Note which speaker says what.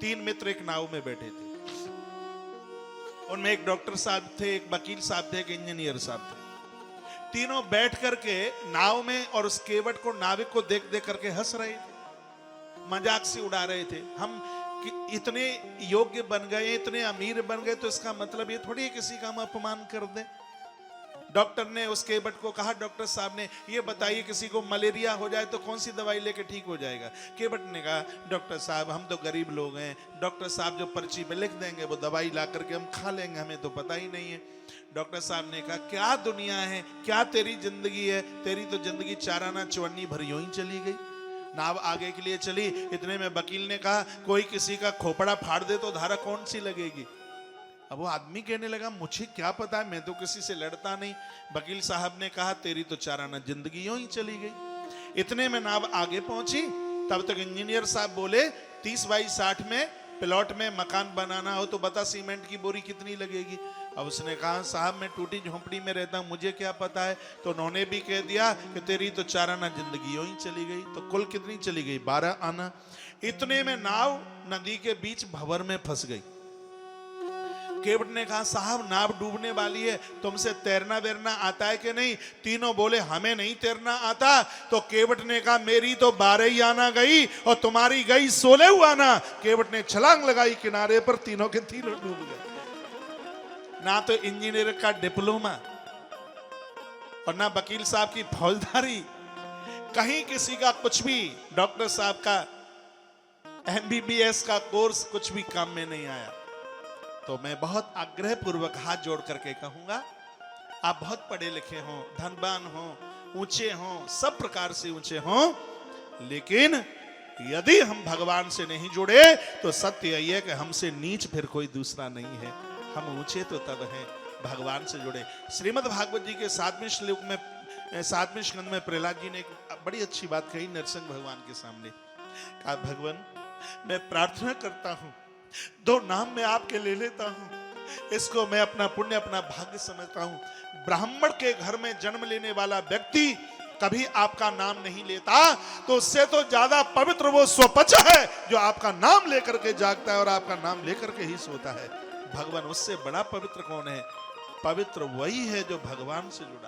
Speaker 1: तीन मित्र एक नाव में बैठे थे। उनमें एक डॉक्टर साहब थे, एक वकील साहब थे, एक इंजीनियर साहब थे। तीनों बैठ करके नाव में और उस केवट को, नाविक को देख देख करके हंस रहे थे, मजाक से उड़ा रहे थे। हम इतने योग्य बन गए, इतने अमीर बन गए, तो इसका मतलब ये थोड़ी किसी का हम अपमान कर दें। डॉक्टर ने उस केवट को कहा, डॉक्टर साहब ने, ये बताइए किसी को मलेरिया हो जाए तो कौन सी दवाई लेके ठीक हो जाएगा? केवट ने कहा, डॉक्टर साहब हम तो गरीब लोग हैं, डॉक्टर साहब जो पर्ची पे लिख देंगे वो दवाई ला करके हम खा लेंगे, हमें तो पता ही नहीं है। डॉक्टर साहब ने कहा, क्या दुनिया है, क्या तेरी जिंदगी है, तेरी तो जिंदगी चाराना चवन्नी भर यूं ही चली गई। नाव आगे के लिए चली, इतने में वकील ने कहा, कोई किसी का खोपड़ा फाड़ दे तो धारा कौन सी लगेगी? अब वो आदमी कहने लगा, मुझे क्या पता है, मैं तो किसी से लड़ता नहीं। वकील साहब ने कहा, तेरी तो चाराना जिंदगी यूं ही चली गई। इतने में नाव आगे पहुंची, तब तक इंजीनियर साहब बोले, 30 बाई 60 में प्लॉट में मकान बनाना हो तो बता सीमेंट की बोरी कितनी लगेगी? अब उसने कहा, साहब मैं टूटी झोंपड़ी में रहता हूं, मुझे क्या पता है। तो उन्होंने भी कह दिया कि तेरी तो चाराना जिंदगी यूं ही चली गई। तो कुल कितनी चली गई? 12 आना। इतने में नाव नदी के बीच भंवर में फंस गई। केवट ने कहा, साहब नाव डूबने वाली है, तुमसे तैरना वैरना आता है कि नहीं? तीनों बोले, हमें नहीं तैरना आता। तो केवट ने कहा, मेरी तो 12 ही आना गई और तुम्हारी गई 16 आना। केवट ने छलांग लगाई किनारे पर, तीनों के तीनों डूब गए। ना तो इंजीनियर का डिप्लोमा और ना वकील साहब की फौजदारी, कहीं किसी का कुछ भी, डॉक्टर साहब का MBBS का कोर्स कुछ भी काम में नहीं आया। तो मैं बहुत आग्रह पूर्वक हाथ जोड़ करके कहूंगा, आप बहुत पढ़े लिखे हो, धनवान हो, ऊंचे हो, सब प्रकार से ऊंचे हो, लेकिन यदि हम भगवान से नहीं जुड़े तो सत्य यही है कि हमसे नीच फिर कोई दूसरा नहीं है। हम ऊंचे तो तब हैं भगवान से जुड़े। श्रीमद् भागवत जी के 7वें श्लोक में, 7वें स्कंद में प्रहलाद जी ने एक बड़ी अच्छी बात कही नरसिंह भगवान के सामने। कहा, भगवान मैं प्रार्थना करता हूं, 2 नाम मैं आपके ले लेता हूं, इसको मैं अपना पुण्य, अपना भाग्य समझता हूं। ब्राह्मण के घर में जन्म लेने वाला व्यक्ति कभी आपका नाम नहीं लेता, तो उससे तो ज्यादा पवित्र वो स्वपच है जो आपका नाम लेकर के जागता है और आपका नाम लेकर के ही सोता है। भगवान, उससे बड़ा पवित्र कौन है? पवित्र वही है जो भगवान से जुड़ा है।